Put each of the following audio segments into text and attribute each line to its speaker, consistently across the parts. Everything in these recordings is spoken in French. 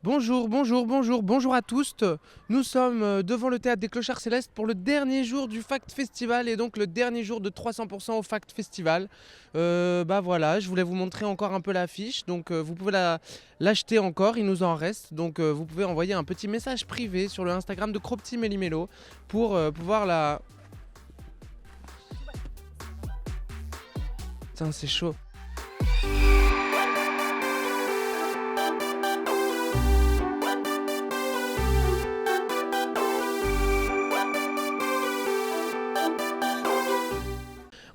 Speaker 1: Bonjour à tous. Nous sommes devant le théâtre des Clochards Célestes pour le dernier jour du Fact Festival et donc le dernier jour de 300% au Fact Festival. Voilà, je voulais vous montrer encore un peu l'affiche. Donc vous pouvez l'acheter encore, il nous en reste. Donc vous pouvez envoyer un petit message privé sur le Instagram de Cropty Méli-Mélo pour pouvoir la... Putain, c'est chaud.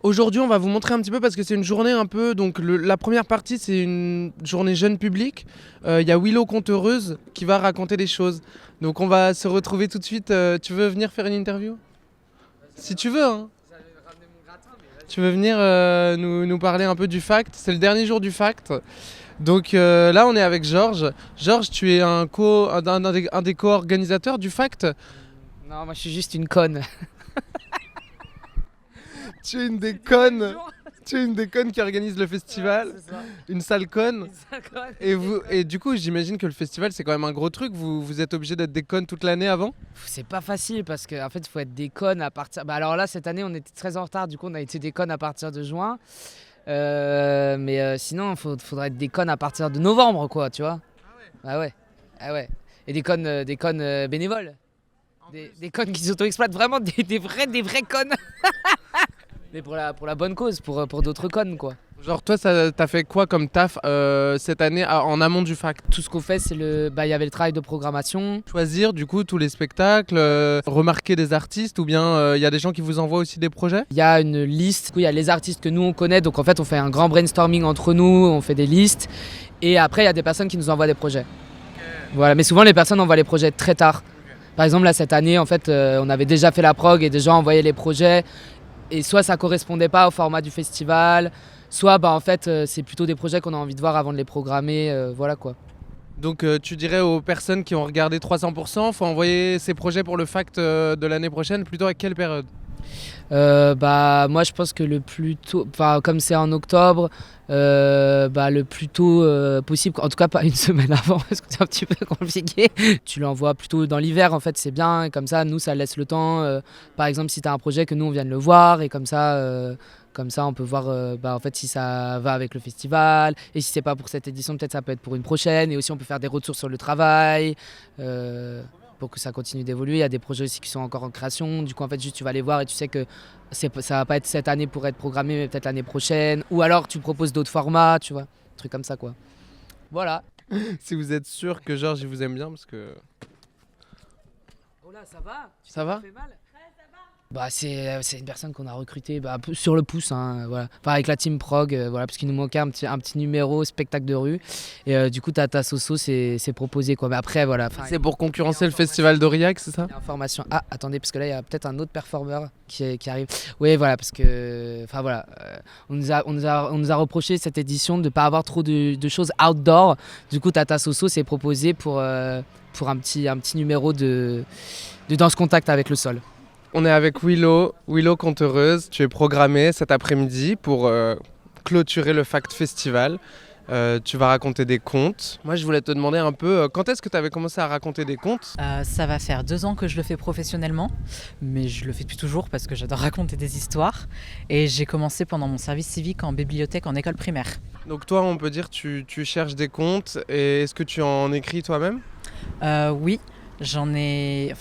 Speaker 1: Aujourd'hui, on va vous montrer un petit peu parce que c'est une journée un peu. Donc, la première partie, c'est une journée jeune public. Il y a Willow Conteuse qui va raconter des choses. Donc, on va se retrouver tout de suite. Tu veux venir faire une interview? Si tu veux, hein. Tu veux venir nous parler un peu du fact? C'est le dernier jour du fact. Donc là, on est avec Georges. Georges, tu es un des co-organisateurs du fact.
Speaker 2: Non, moi je suis juste une conne.
Speaker 1: Tu es une des connes. Tu es une des connes qui organise le festival.
Speaker 2: C'est ça.
Speaker 1: Une sale conne.
Speaker 2: Une conne.
Speaker 1: Et du coup, j'imagine que le festival, c'est quand même un gros truc. Vous êtes obligé d'être des connes toute l'année avant?
Speaker 2: C'est pas facile parce qu'en fait, il faut être des connes à partir. Bah alors là, cette année, on était très en retard. Du coup, on a été des connes à partir de juin. Sinon, il faudrait être des connes à partir de novembre, quoi, tu vois. Ah ouais. Ah ouais. Et des connes bénévoles. Des connes qui s'auto-exploitent, vraiment des vrais connes. Mais pour la bonne cause, pour d'autres connes, quoi.
Speaker 1: Genre, toi, t'as fait quoi comme taf cette année en amont du fact?
Speaker 2: Tout ce qu'on fait, c'est il y avait le travail de programmation.
Speaker 1: Choisir, du coup, tous les spectacles, remarquer des artistes ou bien il y a des gens qui vous envoient aussi des projets?
Speaker 2: Il y a une liste, il y a les artistes que nous on connaît, donc en fait on fait un grand brainstorming entre nous, on fait des listes, et après il y a des personnes qui nous envoient des projets. Voilà, mais souvent les personnes envoient les projets très tard. Par exemple là cette année en fait on avait déjà fait la prog et des gens envoyaient les projets, et soit ça correspondait pas au format du festival, soit en fait c'est plutôt des projets qu'on a envie de voir avant de les programmer, voilà quoi.
Speaker 1: Donc tu dirais aux personnes qui ont regardé 300%, faut envoyer ces projets pour le fact de l'année prochaine, plutôt à quelle période?
Speaker 2: Moi je pense que le plus tôt, comme c'est en octobre, le plus tôt possible, en tout cas pas une semaine avant parce que c'est un petit peu compliqué. Tu l'envoies plutôt dans l'hiver, en fait c'est bien, et comme ça nous ça laisse le temps, par exemple si tu as un projet que nous on vienne le voir, et comme ça on peut voir en fait si ça va avec le festival, et si c'est pas pour cette édition peut-être ça peut être pour une prochaine, et aussi on peut faire des retours sur le travail. Pour que ça continue d'évoluer. Il y a des projets aussi qui sont encore en création. Du coup, en fait, juste tu vas les voir et tu sais que ça va pas être cette année pour être programmé, mais peut-être l'année prochaine. Ou alors tu proposes d'autres formats, tu vois. Un truc comme ça, quoi. Voilà.
Speaker 1: Si vous êtes sûr que Georges il vous aime bien, parce que...
Speaker 2: Oh là, ça va?
Speaker 1: Ça va?
Speaker 2: fait mal? C'est une personne qu'on a recrutée sur le pouce, hein, voilà. Enfin, avec la team prog, voilà, parce qu'il nous manquait un petit numéro spectacle de rue, et du coup Tata Soso s'est proposé, quoi. Mais après voilà.
Speaker 1: C'est pour concurrencer le festival d'Aurillac, c'est ça?
Speaker 2: Information. Ah attendez, parce que là il y a peut-être un autre performeur qui arrive. Oui voilà, parce que on nous a reproché cette édition de pas avoir trop de choses outdoor. Du coup Tata Soso s'est proposé pour un petit numéro de danse contact avec le sol.
Speaker 1: On est avec Willow Conteuse. Tu es programmée cet après-midi pour clôturer le Fact Festival. Tu vas raconter des contes. Moi, je voulais te demander un peu, quand est-ce que tu avais commencé à raconter des contes?
Speaker 3: Ça va faire 2 ans que je le fais professionnellement, mais je le fais depuis toujours parce que j'adore raconter des histoires. Et j'ai commencé pendant mon service civique en bibliothèque en école primaire.
Speaker 1: Donc toi, on peut dire tu cherches des contes, et est-ce que tu en écris toi-même?
Speaker 3: Oui, j'en ai...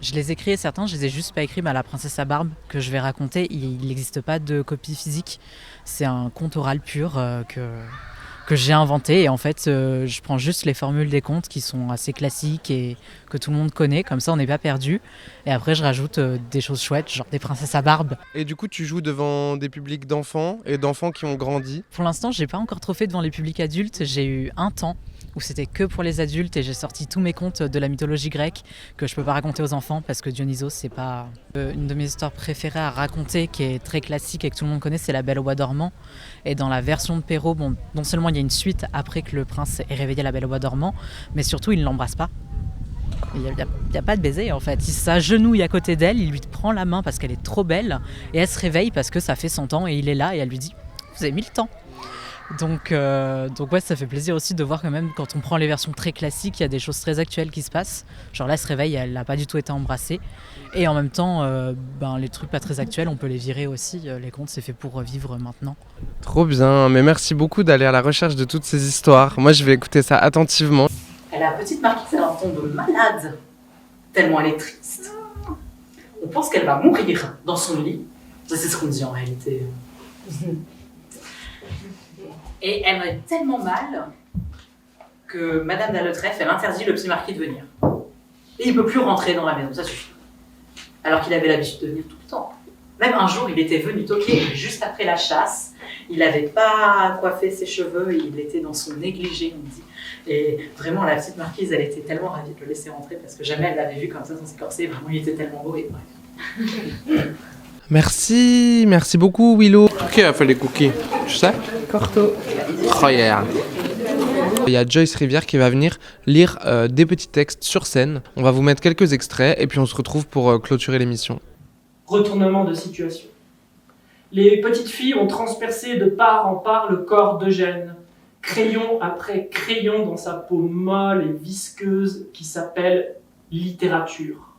Speaker 3: Je les écris, et certains, je les ai juste pas écrits. La princesse à barbe que je vais raconter, il n'existe pas de copie physique. C'est un conte oral pur que j'ai inventé, et en fait je prends juste les formules des contes qui sont assez classiques et que tout le monde connaît, comme ça on n'est pas perdu, et après je rajoute des choses chouettes, genre des princesses à barbe.
Speaker 1: Et du coup, tu joues devant des publics d'enfants et d'enfants qui ont grandi?
Speaker 3: Pour l'instant j'ai pas encore trop fait devant les publics adultes. J'ai eu un temps où c'était que pour les adultes, et j'ai sorti tous mes contes de la mythologie grecque que je peux pas raconter aux enfants parce que Dionysos c'est pas... Une de mes histoires préférées à raconter, qui est très classique et que tout le monde connaît, c'est La Belle au Bois dormant. Et dans la version de Perrault, non seulement il y a une suite après que le prince ait réveillé la Belle au Bois dormant, mais surtout il ne l'embrasse pas. Il n'y a pas de baiser en fait. Il s'agenouille à côté d'elle, il lui prend la main parce qu'elle est trop belle, et elle se réveille parce que ça fait 100 ans et il est là, et elle lui dit « Vous avez mis le temps ». Donc ouais, ça fait plaisir aussi de voir quand même quand on prend les versions très classiques, il y a des choses très actuelles qui se passent. Genre là, elle se réveille, elle n'a pas du tout été embrassée. Et en même temps, les trucs pas très actuels, on peut les virer aussi. Les contes, c'est fait pour vivre maintenant.
Speaker 1: Trop bien, mais merci beaucoup d'aller à la recherche de toutes ces histoires. Moi, je vais écouter ça attentivement.
Speaker 4: Et la petite marquise, elle en tombe malade, tellement elle est triste. On pense qu'elle va mourir dans son lit. C'est ce qu'on dit en réalité. Et elle va tellement mal que Madame Daletreffe, elle interdit le petit marquis de venir. Et il ne peut plus rentrer dans la maison, ça suffit. Alors qu'il avait l'habitude de venir tout le temps. Même un jour, il était venu toquer juste après la chasse. Il n'avait pas coiffé ses cheveux, il était dans son négligé, on dit. Et vraiment, la petite marquise, elle était tellement ravie de le laisser rentrer parce que jamais elle l'avait vu comme ça sans s'écorcer. Vraiment, il était tellement beau et bref.
Speaker 1: Merci beaucoup Willow. Qui a fait les cookies? Tu sais?
Speaker 2: Corto.
Speaker 1: Oh yeah. Il y a Joyce Rivière qui va venir lire des petits textes sur scène. On va vous mettre quelques extraits et puis on se retrouve pour clôturer l'émission.
Speaker 5: Retournement de situation. Les petites filles ont transpercé de part en part le corps d'Eugène, crayon après crayon dans sa peau molle et visqueuse qui s'appelle littérature.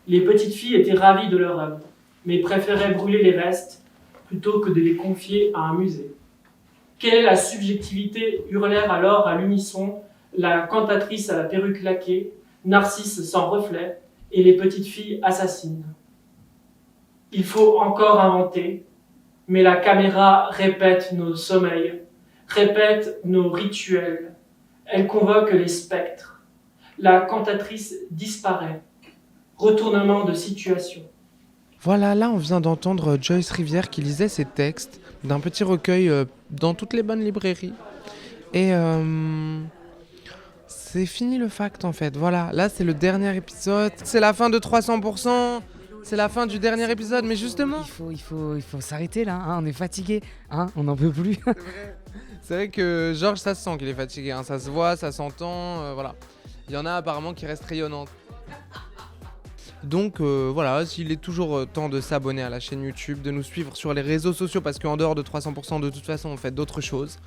Speaker 5: Les petites filles étaient ravies de leur œuvre, mais préféraient brûler les restes plutôt que de les confier à un musée. Quelle est la subjectivité hurlèrent alors à l'unisson la cantatrice à la perruque laquée, Narcisse sans reflet et les petites filles assassines. Il faut encore inventer, mais la caméra répète nos sommeils, répète nos rituels. Elle convoque les spectres. La cantatrice disparaît. Retournement de situation.
Speaker 1: Voilà, là on vient d'entendre Joyce Rivière qui lisait ses textes d'un petit recueil dans toutes les bonnes librairies. Et c'est fini le fact en fait. Voilà, là c'est le dernier épisode. C'est la fin de 300%. C'est la fin du dernier épisode, mais justement...
Speaker 2: Il faut s'arrêter là, hein, on est fatigué, hein, on n'en peut plus.
Speaker 1: C'est vrai que Georges, ça se sent qu'il est fatigué, hein, ça se voit, ça s'entend, voilà. Il y en a apparemment qui restent rayonnantes. Donc voilà, il est toujours temps de s'abonner à la chaîne YouTube, de nous suivre sur les réseaux sociaux parce qu'en dehors de 300%, de toute façon, on fait d'autres choses.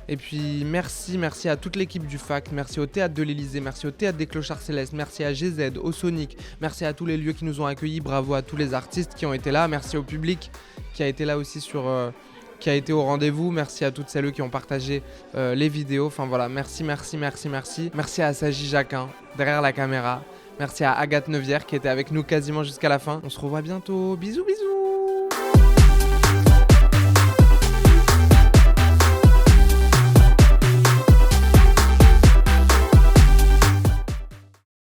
Speaker 1: Et puis merci à toute l'équipe du Fact, merci au Théâtre de l'Elysée, merci au Théâtre des Clochards Célestes, merci à GZ, au Sonic, merci à tous les lieux qui nous ont accueillis, bravo à tous les artistes qui ont été là, merci au public qui a été là aussi qui a été au rendez-vous, merci à toutes celles qui ont partagé les vidéos, enfin voilà, merci à Assagi Jacquin, derrière la caméra, merci à Agathe Neuvière qui était avec nous quasiment jusqu'à la fin, on se revoit bientôt, bisous.